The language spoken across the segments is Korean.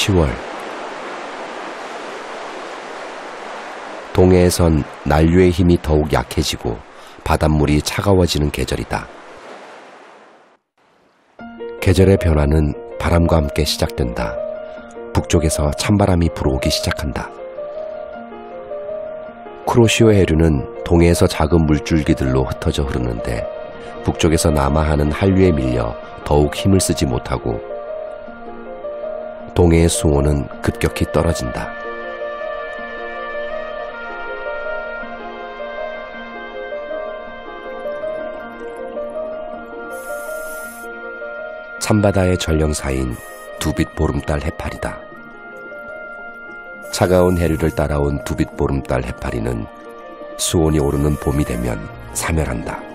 10월. 동해에선 난류의 힘이 더욱 약해지고 바닷물이 차가워지는 계절이다. 계절의 변화는 바람과 함께 시작된다. 북쪽에서 찬바람이 불어오기 시작한다. 쿠로시오 해류는 동해에서 작은 물줄기들로 흩어져 흐르는데 북쪽에서 남하하는 한류에 밀려 더욱 힘을 쓰지 못하고 동해의 수온은 급격히 떨어진다. 찬바다의 전령사인 두빛 보름달 해파리다. 차가운 해류를 따라온 두빛 보름달 해파리는 수온이 오르는 봄이 되면 사멸한다.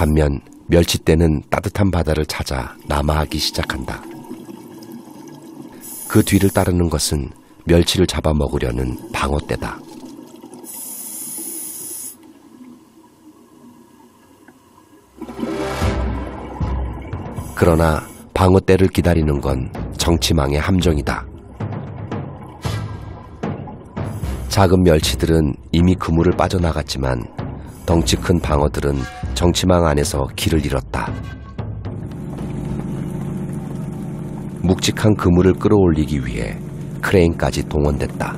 반면 멸치떼는 따뜻한 바다를 찾아 남하하기 시작한다. 그 뒤를 따르는 것은 멸치를 잡아먹으려는 방어떼다. 그러나 방어떼를 기다리는 건 정치망의 함정이다. 작은 멸치들은 이미 그물을 빠져나갔지만 덩치 큰 방어들은 정치망 안에서 길을 잃었다. 묵직한 그물을 끌어올리기 위해 크레인까지 동원됐다.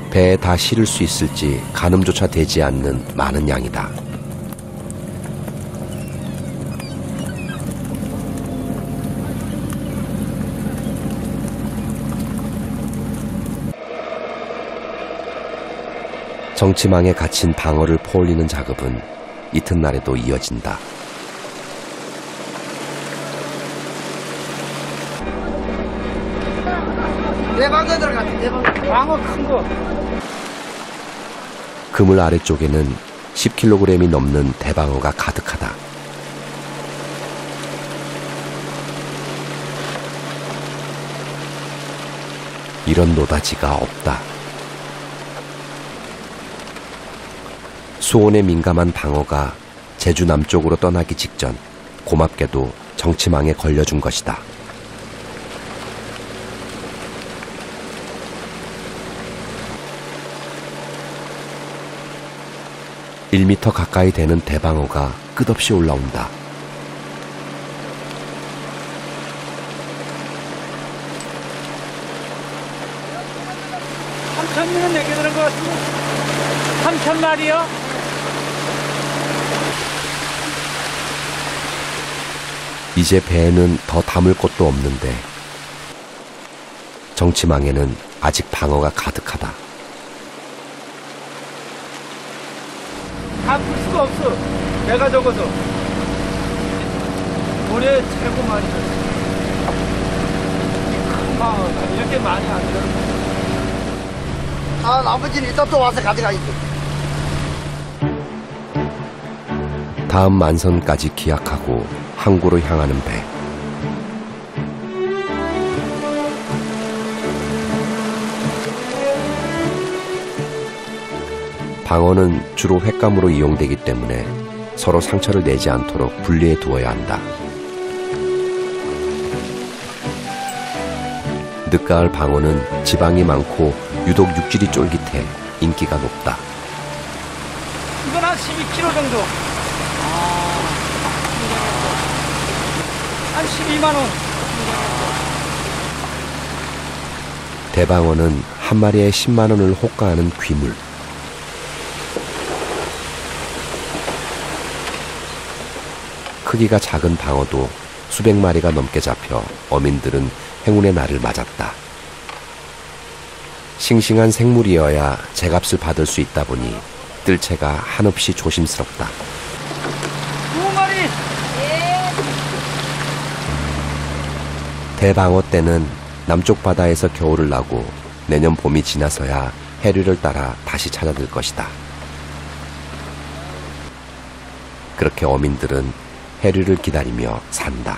배에 다 실을 수 있을지 가늠조차 되지 않는 많은 양이다. 정치망에 갇힌 방어를 포올리는 작업은 이튿날에도 이어진다. 대방어 들어갔다. 대방어. 방어 큰 거. 그물 아래쪽에는 10kg이 넘는 대방어가 가득하다. 이런 노다지가 없다. 수온에 민감한 방어가 제주 남쪽으로 떠나기 직전 고맙게도 정치망에 걸려준 것이다. (1m) 가까이 되는 대방어가 끝없이 올라온다. (3,000마리는 내게 들은 것 같은데) 3,000마리요? 이제 배에는 더 담을 곳도 없는데 정치망에는 아직 방어가 가득하다. 다 풀 수가 없어. 배가 적어서. 올해 최고 많이 들었어. 큰 방어가 이렇게 많이 안 들었어. 아, 나머지는 이따 또 와서 가져가야지. 다음 만선까지 기약하고 항구로 향하는 배. 방어는 주로 횟감으로 이용되기 때문에 서로 상처를 내지 않도록 분리해 두어야 한다. 늦가을 방어는 지방이 많고 유독 육질이 쫄깃해 인기가 높다. 이건 한 12kg 정도. 한 12만 원. 대방어는 한 마리에 10만 원을 호가하는 귀물. 크기가 작은 방어도 수백 마리가 넘게 잡혀 어민들은 행운의 날을 맞았다. 싱싱한 생물이어야 제값을 받을 수 있다 보니 뜰채가 한없이 조심스럽다. 2마리! 대방어 때는 남쪽 바다에서 겨울을 나고 내년 봄이 지나서야 해류를 따라 다시 찾아들 것이다. 그렇게 어민들은 해류를 기다리며 산다.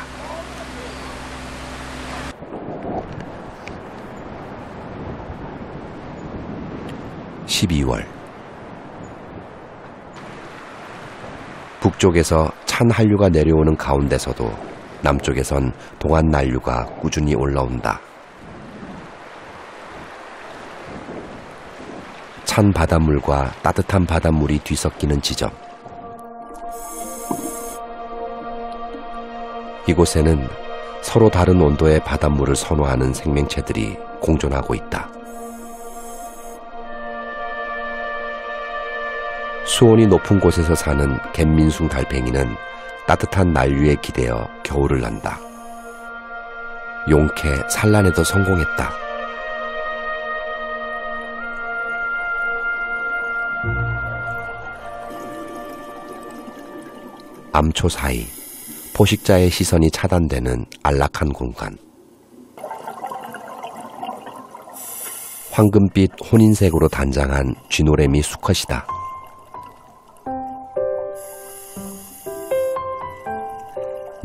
12월 북쪽에서 찬 한류가 내려오는 가운데서도 남쪽에선 동안 난류가 꾸준히 올라온다. 찬 바닷물과 따뜻한 바닷물이 뒤섞이는 지점. 이곳에는 서로 다른 온도의 바닷물을 선호하는 생명체들이 공존하고 있다. 수온이 높은 곳에서 사는 갯민숭 달팽이는 따뜻한 난류에 기대어 겨울을 난다. 용케 산란에도 성공했다. 암초 사이 포식자의 시선이 차단되는 안락한 공간. 황금빛 혼인색으로 단장한 쥐노래미 수컷이다.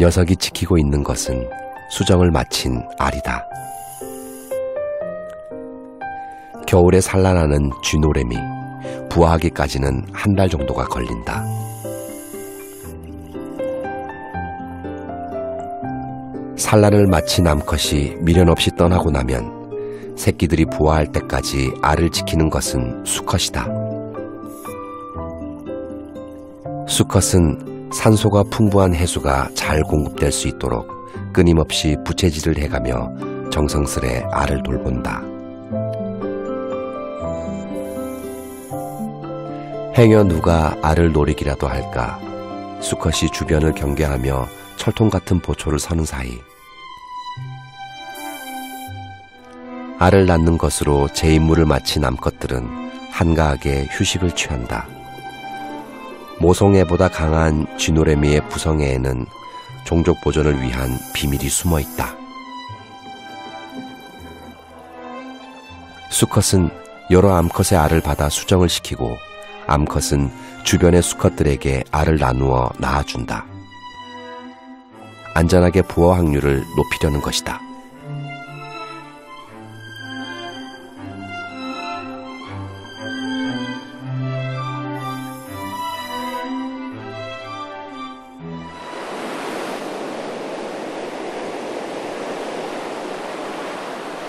녀석이 지키고 있는 것은 수정을 마친 알이다. 겨울에 산란하는 쥐노래미, 부화하기까지는 한 달 정도가 걸린다. 산란을 마친 암컷이 미련 없이 떠나고 나면 새끼들이 부화할 때까지 알을 지키는 것은 수컷이다. 수컷은 산소가 풍부한 해수가 잘 공급될 수 있도록 끊임없이 부채질을 해가며 정성스레 알을 돌본다. 행여 누가 알을 노리기라도 할까 수컷이 주변을 경계하며 철통 같은 보초를 서는 사이 알을 낳는 것으로 제 임무를 마친 암컷들은 한가하게 휴식을 취한다. 모성애보다 강한 쥐노래미의 부성애에는 종족 보존을 위한 비밀이 숨어 있다. 수컷은 여러 암컷의 알을 받아 수정을 시키고 암컷은 주변의 수컷들에게 알을 나누어 낳아준다. 안전하게 부화 확률을 높이려는 것이다.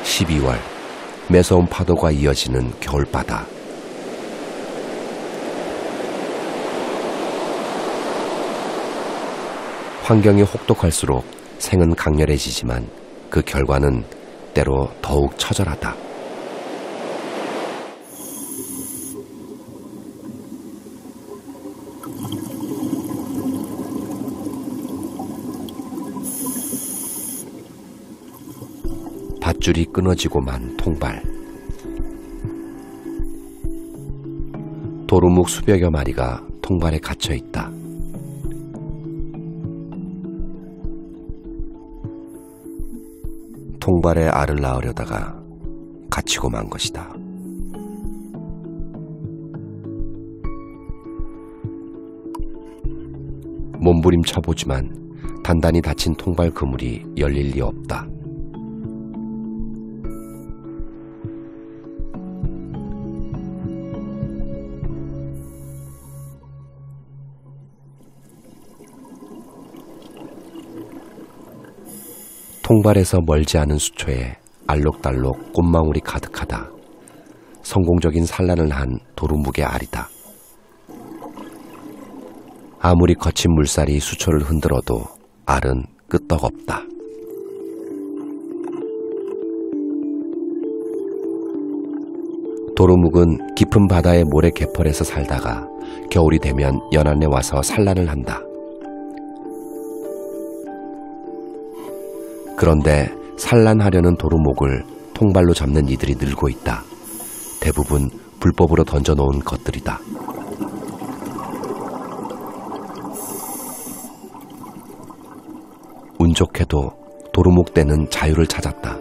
(12월) 매서운 파도가 이어지는 겨울바다. 환경이 혹독할수록 생은 강렬해지지만 그 결과는 때로 더욱 처절하다. 밧줄이 끊어지고 만 통발. 도루묵 수백여 마리가 통발에 갇혀 있다. 통발에 알을 낳으려다가 갇히고 만 것이다. 몸부림쳐보지만 단단히 닫힌 통발 그물이 열릴 리 없다. 통발에서 멀지 않은 수초에 알록달록 꽃망울이 가득하다. 성공적인 산란을 한 도루묵의 알이다. 아무리 거친 물살이 수초를 흔들어도 알은 끄떡없다. 도루묵은 깊은 바다의 모래 갯벌에서 살다가 겨울이 되면 연안에 와서 산란을 한다. 그런데 산란하려는 도루묵을 통발로 잡는 이들이 늘고 있다. 대부분 불법으로 던져놓은 것들이다. 운 좋게도 도루묵 떼는 자유를 찾았다.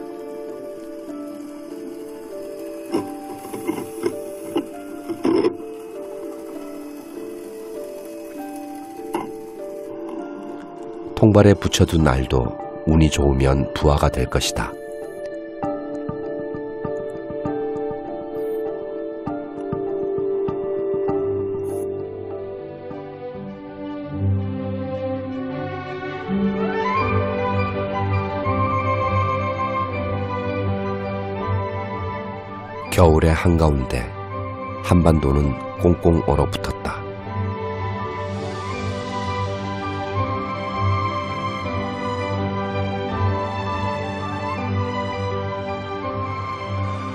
통발에 붙여둔 알도 운이 좋으면 부화가 될 것이다. 겨울의 한가운데 한반도는 꽁꽁 얼어붙었다.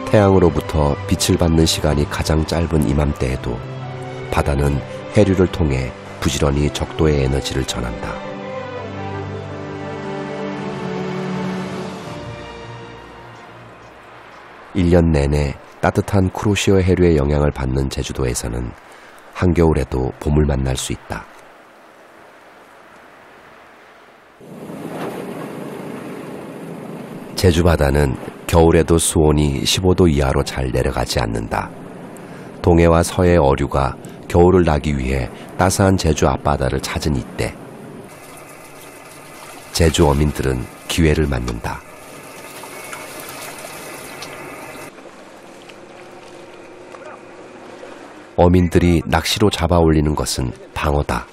태양으로부터 빛을 받는 시간이 가장 짧은 이맘때에도 바다는 해류를 통해 부지런히 적도의 에너지를 전한다. (1년) 내내 따뜻한 쿠로시오 해류의 영향을 받는 제주도에서는 한겨울에도 봄을 만날 수 있다. 제주 바다는 겨울에도 수온이 15도 이하로 잘 내려가지 않는다. 동해와 서해 어류가 겨울을 나기 위해 따스한 제주 앞바다를 찾은 이때 제주 어민들은 기회를 맞는다. 어민들이 낚시로 잡아 올리는 것은 방어다.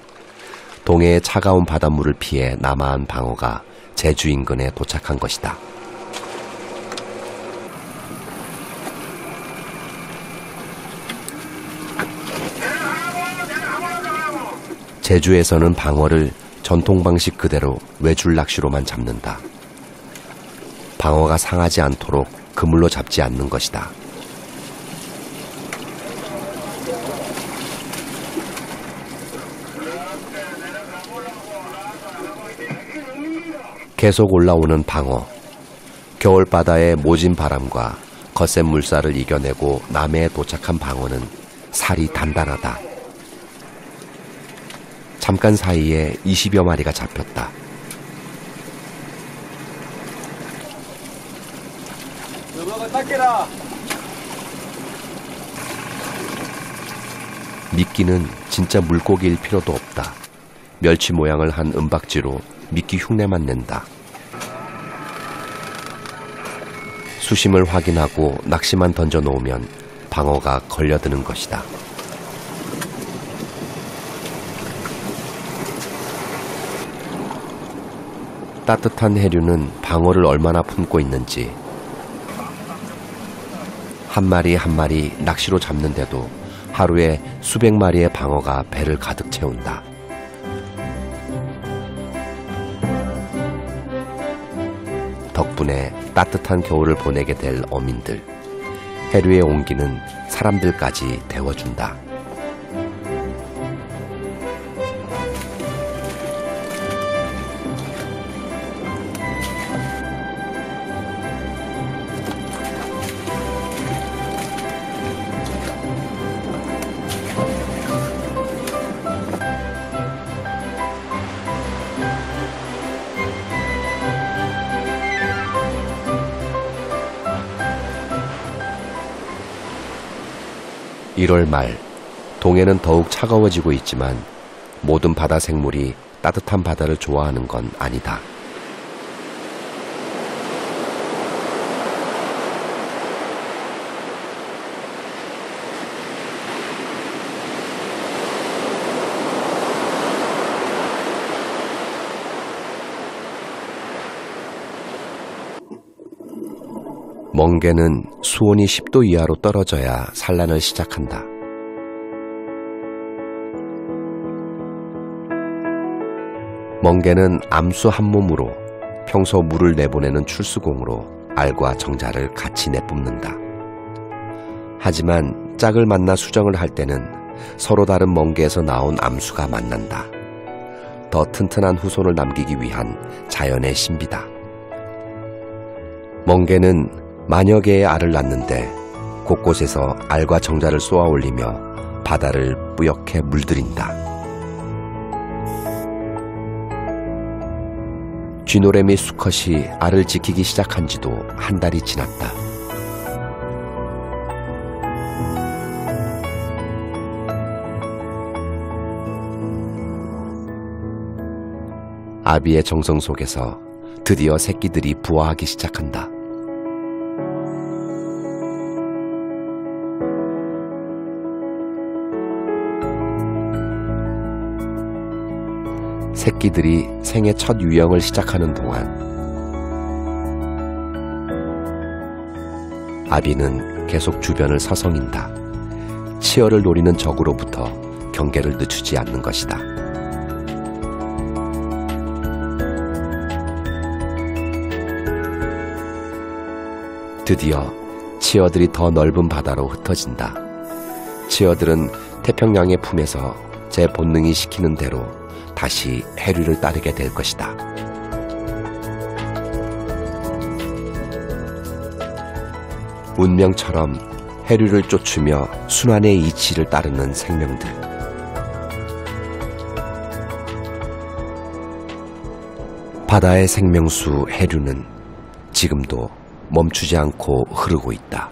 동해의 차가운 바닷물을 피해 남아한 방어가 제주 인근에 도착한 것이다. 제주에서는 방어를 전통 방식 그대로 외줄 낚시로만 잡는다. 방어가 상하지 않도록 그물로 잡지 않는 것이다. 계속 올라오는 방어. 겨울바다의 모진 바람과 거센 물살을 이겨내고 남해에 도착한 방어는 살이 단단하다. 잠깐 사이에 20여 마리가 잡혔다. 미끼는 진짜 물고기일 필요도 없다. 멸치 모양을 한 은박지로 미끼 흉내만 낸다. 수심을 확인하고 낚시만 던져놓으면 방어가 걸려드는 것이다. 따뜻한 해류는 방어를 얼마나 품고 있는지 한 마리 한 마리 낚시로 잡는데도 하루에 수백 마리의 방어가 배를 가득 채운다. 덕분에 따뜻한 겨울을 보내게 될 어민들. 해류의 온기는 사람들까지 데워준다. (1월) 말, 동해는 더욱 차가워지고 있지만 모든 바다 생물이 따뜻한 바다를 좋아하는 건 아니다. 멍게는 수온이 10도 이하로 떨어져야 산란을 시작한다. 멍게는 암수 한 몸으로 평소 물을 내보내는 출수공으로 알과 정자를 같이 내뿜는다. 하지만 짝을 만나 수정을 할 때는 서로 다른 멍게에서 나온 암수가 만난다. 더 튼튼한 후손을 남기기 위한 자연의 신비다. 멍게는 만여 개의 알을 낳는데 곳곳에서 알과 정자를 쏘아 올리며 바다를 뿌옇게 물들인다. 쥐노래미 수컷이 알을 지키기 시작한 지도 한 달이 지났다. 아비의 정성 속에서 드디어 새끼들이 부화하기 시작한다. 새끼들이 생애 첫 유형을 시작하는 동안 아비는 계속 주변을 서성인다. 치어를 노리는 적으로부터 경계를 늦추지 않는 것이다. 드디어 치어들이 더 넓은 바다로 흩어진다. 치어들은 태평양의 품에서 제 본능이 시키는 대로 다시 해류를 따르게 될 것이다. 운명처럼 해류를 쫓으며 순환의 이치를 따르는 생명들. 바다의 생명수 해류는 지금도 멈추지 않고 흐르고 있다.